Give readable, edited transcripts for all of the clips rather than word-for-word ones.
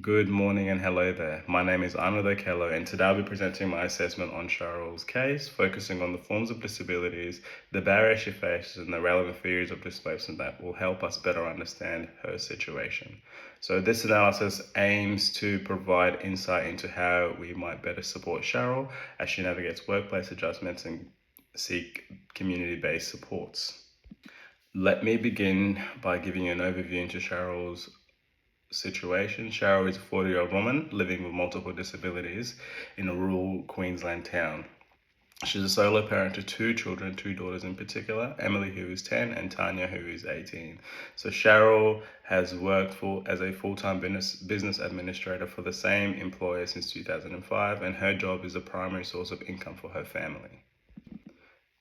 Good morning and hello there. My name is Arnold Okello, and today I'll be presenting my assessment on Cheryl's case, focusing on the forms of disabilities, the barriers she faces, and the relevant theories of displacement that will help us better understand her situation. So, this analysis aims to provide insight into how we might better support Cheryl as she navigates workplace adjustments and seek community based supports. Let me begin by giving you an overview into Cheryl's situation. Cheryl is a 40-year-old woman living with multiple disabilities in a rural Queensland town. She's a solo parent to two children, two daughters in particular, Emily, who is 10, and Tanya, who is 18. So Cheryl has worked as a full-time business administrator for the same employer since 2005, and her job is a primary source of income for her family.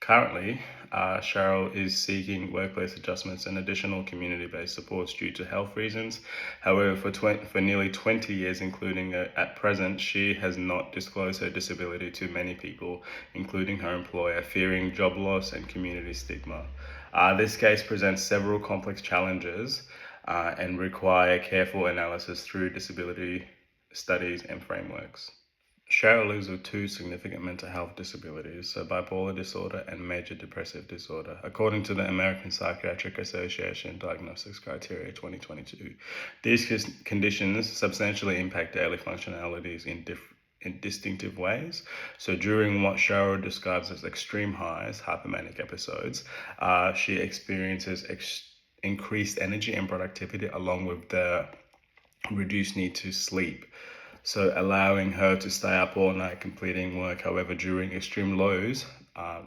Currently, Cheryl is seeking workplace adjustments and additional community-based supports due to health reasons. However, for nearly 20 years, including at present, she has not disclosed her disability to many people, including her employer, fearing job loss and community stigma. This case presents several complex challenges and require careful analysis through disability studies and frameworks. Cheryl lives with two significant mental health disabilities, so bipolar disorder and major depressive disorder, according to the American Psychiatric Association Diagnostics Criteria 2022. These conditions substantially impact daily functionalities in distinctive ways. So during what Cheryl describes as extreme highs, hypomanic episodes, she experiences increased energy and productivity along with the reduced need to sleep, so allowing her to stay up all night completing work. However, during extreme lows,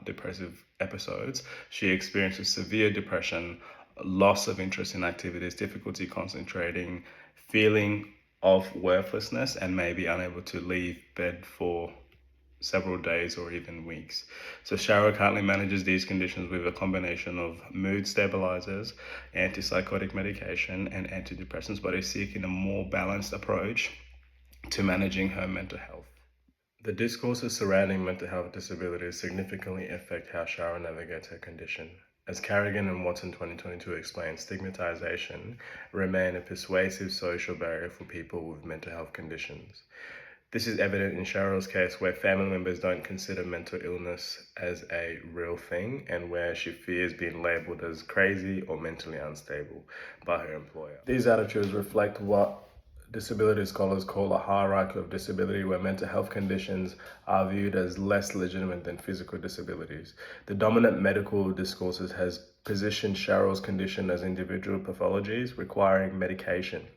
depressive episodes, she experiences severe depression, loss of interest in activities, difficulty concentrating, feeling of worthlessness, and may be unable to leave bed for several days or even weeks. So Cheryl currently manages these conditions with a combination of mood stabilizers, antipsychotic medication, and antidepressants, but is seeking a more balanced approach to managing her mental health. The discourses surrounding mental health disabilities significantly affect how Cheryl navigates her condition. As Carrigan and Watson 2022 explained, stigmatization remains a persuasive social barrier for people with mental health conditions. This is evident in Cheryl's case, where family members don't consider mental illness as a real thing and where she fears being labeled as crazy or mentally unstable by her employer. These attitudes reflect what disability scholars call a hierarchy of disability, where mental health conditions are viewed as less legitimate than physical disabilities. The dominant medical discourses has positioned Cheryl's condition as individual pathologies requiring medication,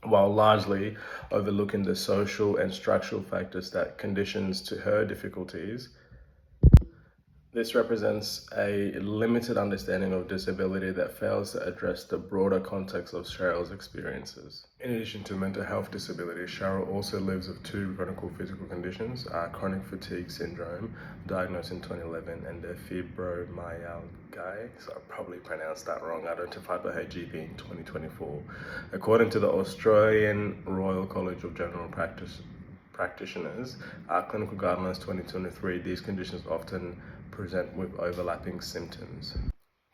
while largely overlooking the social and structural factors that conditions to her difficulties. This represents a limited understanding of disability that fails to address the broader context of Cheryl's experiences. In addition to mental health disability, Cheryl also lives with two chronic physical conditions, chronic fatigue syndrome, diagnosed in 2011, and the fibromyalgia, so I probably pronounced that wrong, identified by her GP in 2024. According to the Australian Royal College of General Practitioners, clinical guidelines 2023, these conditions often present with overlapping symptoms.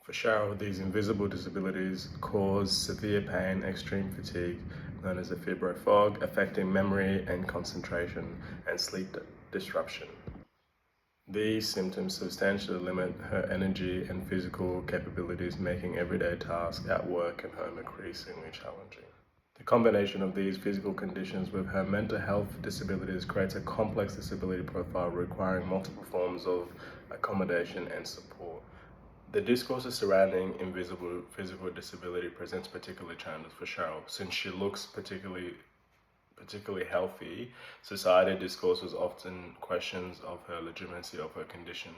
For Cheryl, these invisible disabilities cause severe pain, extreme fatigue, known as the fibrofog, affecting memory and concentration, and sleep disruption. These symptoms substantially limit her energy and physical capabilities, making everyday tasks at work and home increasingly challenging. The combination of these physical conditions with her mental health disabilities creates a complex disability profile requiring multiple forms of accommodation and support. The discourses surrounding invisible physical disability presents particular challenges for Cheryl. Since she looks particularly healthy, society discourses often questions of her legitimacy of her condition.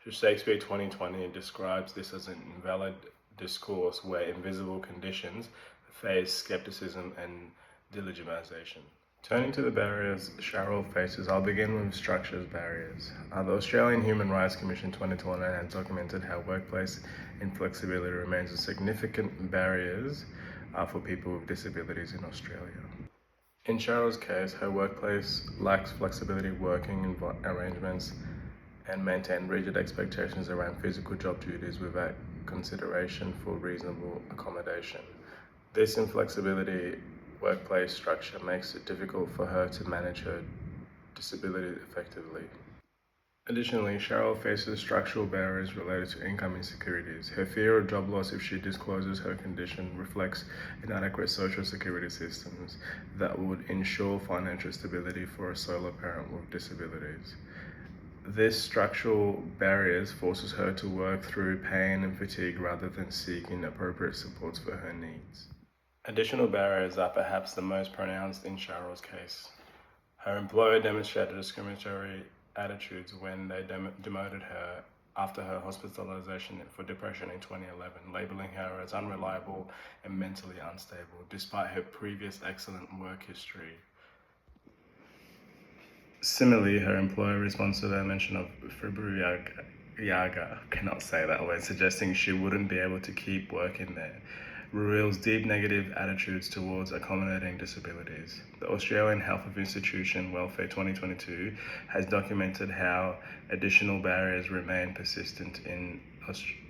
Shakespeare 2020 describes this as an invalid discourse where invisible conditions face skepticism and delegitimization. Turning to the barriers Cheryl faces, I'll begin with structures barriers. The Australian Human Rights Commission 2020 has documented how workplace inflexibility remains a significant barriers for people with disabilities in Australia. In Cheryl's case, her workplace lacks flexibility working arrangements and maintain rigid expectations around physical job duties without consideration for reasonable accommodation. This inflexibility workplace structure makes it difficult for her to manage her disability effectively. Additionally, Cheryl faces structural barriers related to income insecurities. Her fear of job loss if she discloses her condition reflects inadequate social security systems that would ensure financial stability for a solo parent with disabilities. This structural barriers forces her to work through pain and fatigue rather than seeking appropriate supports for her needs. Additional barriers are perhaps the most pronounced in Cheryl's case. Her employer demonstrated discriminatory attitudes when they demoted her after her hospitalization for depression in 2011, labeling her as unreliable and mentally unstable, despite her previous excellent work history. Similarly, her employer responds to their mention of fibromyalgia, cannot say that word, suggesting she wouldn't be able to keep working there, reveals deep negative attitudes towards accommodating disabilities. The Australian Health of Institution Welfare 2022 has documented how additional barriers remain persistent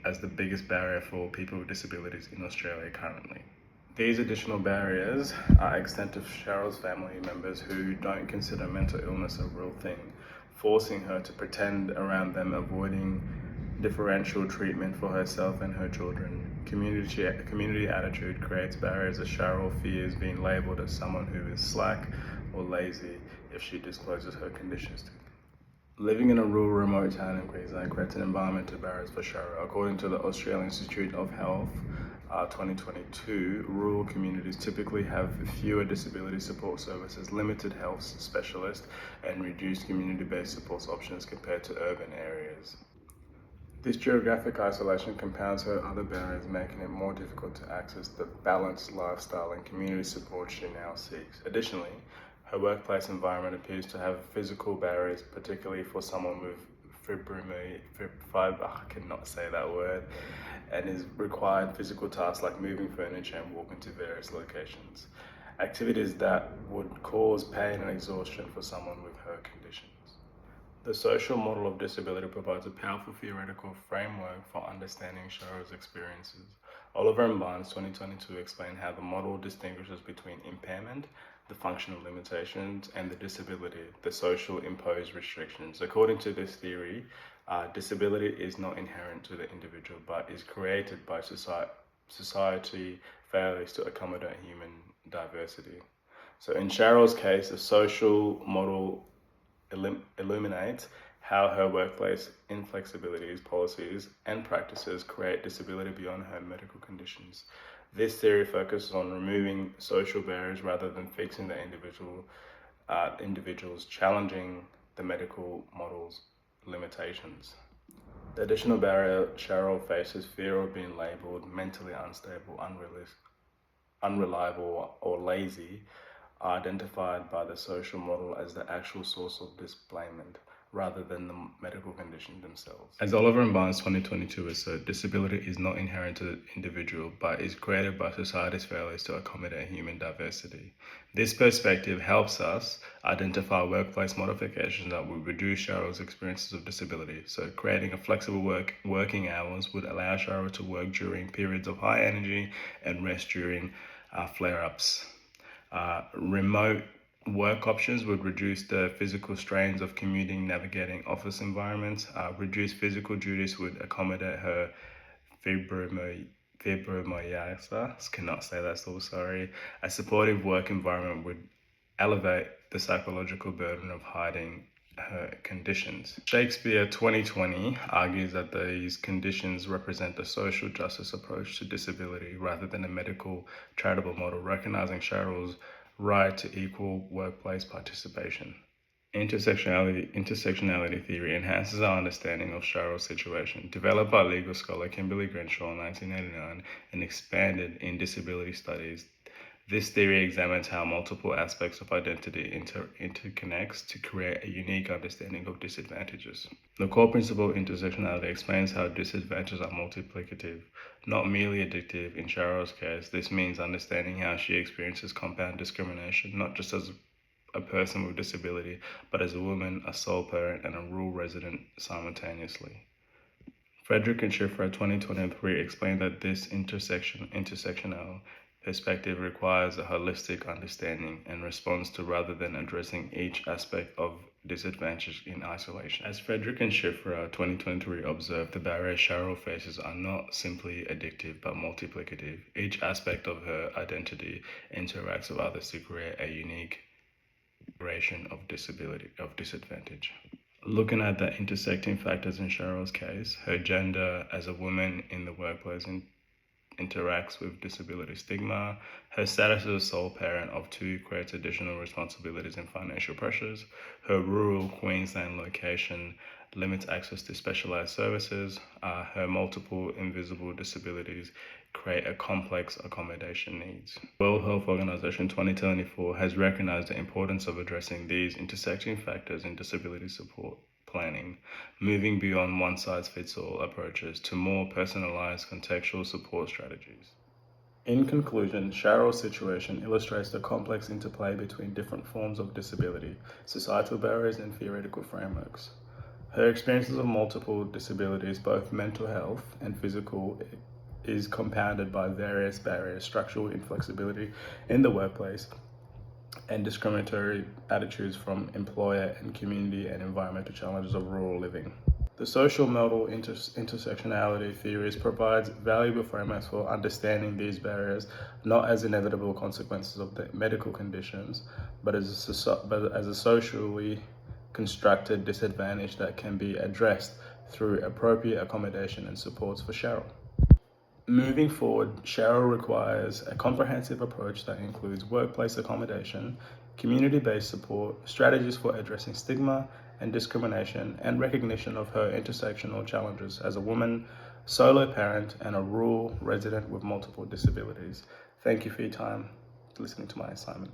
as the biggest barrier for people with disabilities in Australia currently. These additional barriers are extent to Cheryl's family members who don't consider mental illness a real thing, forcing her to pretend around them, avoiding differential treatment for herself and her children. Community attitude creates barriers as Cheryl fears being labelled as someone who is slack or lazy if she discloses her conditions to them. Living in a rural, remote town in Queensland creates an environmental barriers for Cheryl. According to the Australian Institute of Health 2022, rural communities typically have fewer disability support services, limited health specialists, and reduced community-based support options compared to urban areas. This geographic isolation compounds her other barriers, making it more difficult to access the balanced lifestyle and community support she now seeks. Additionally, her workplace environment appears to have physical barriers, particularly for someone with I cannot say that word, and is required physical tasks like moving furniture and walking to various locations. Activities that would cause pain and exhaustion for someone with her conditions. The social model of disability provides a powerful theoretical framework for understanding Cheryl's experiences. Oliver and Barnes 2022 explain how the model distinguishes between impairment, the functional limitations, and the disability, the social imposed restrictions. According to this theory, disability is not inherent to the individual, but is created by society failures to accommodate human diversity. So in Cheryl's case, the social model illuminates how her workplace inflexibilities, policies, and practices create disability beyond her medical conditions. This theory focuses on removing social barriers rather than fixing the individuals, challenging the medical model's limitations. The additional barrier Cheryl faces fear of being labelled mentally unstable, unreliable, or lazy, are identified by the social model as the actual source of disablement rather than the medical condition themselves. As Oliver and Barnes 2022 assert, disability is not inherent to the individual, but is created by society's failures to accommodate human diversity. This perspective helps us identify workplace modifications that will reduce Cheryl's experiences of disability. So creating a flexible working hours would allow Cheryl to work during periods of high energy and rest during flare-ups. Remote work options would reduce the physical strains of commuting, navigating office environments. Reduced physical duties would accommodate her fibromyalgia, cannot say that, so sorry. A supportive work environment would elevate the psychological burden of hiding her conditions. Shakespeare 2020 argues that these conditions represent a social justice approach to disability rather than a medical charitable model, recognizing Cheryl's right to equal workplace participation. Intersectionality theory enhances our understanding of Cheryl's situation. Developed by legal scholar Kimberly Crenshaw in 1989 and expanded in disability studies, this theory examines how multiple aspects of identity interconnects to create a unique understanding of disadvantages. The core principle of intersectionality explains how disadvantages are multiplicative, not merely addictive. In Cheryl's case, this means understanding how she experiences compound discrimination, not just as a person with disability, but as a woman, a sole parent, and a rural resident simultaneously. Frederick and Schiffer 2023 explained that this intersectional perspective requires a holistic understanding and response to rather than addressing each aspect of disadvantage in isolation. As Frederick and Schiffer 2023 observed, the barriers Cheryl faces are not simply addictive but multiplicative. Each aspect of her identity interacts with others to create a unique duration of disadvantage. Looking at the intersecting factors in Cheryl's case, her gender as a woman in the workplace interacts with disability stigma. Her status as a sole parent of two creates additional responsibilities and financial pressures. Her rural Queensland location limits access to specialized services. Her multiple invisible disabilities create a complex accommodation needs. World Health Organization 2024 has recognized the importance of addressing these intersecting factors in disability support planning, moving beyond one-size-fits-all approaches to more personalized contextual support strategies. In conclusion, Cheryl's situation illustrates the complex interplay between different forms of disability, societal barriers, and theoretical frameworks. Her experiences of multiple disabilities, both mental health and physical, is compounded by various barriers, structural inflexibility in the workplace, and discriminatory attitudes from employer and community and environmental challenges of rural living. The social model intersectionality theories provides valuable frameworks for understanding these barriers, not as inevitable consequences of the medical conditions, but as a socially constructed disadvantage that can be addressed through appropriate accommodation and supports for Cheryl. Moving forward, Cheryl requires a comprehensive approach that includes workplace accommodation, community-based support, strategies for addressing stigma and discrimination, and recognition of her intersectional challenges as a woman, solo parent, and a rural resident with multiple disabilities. Thank you for your time listening to my assignment.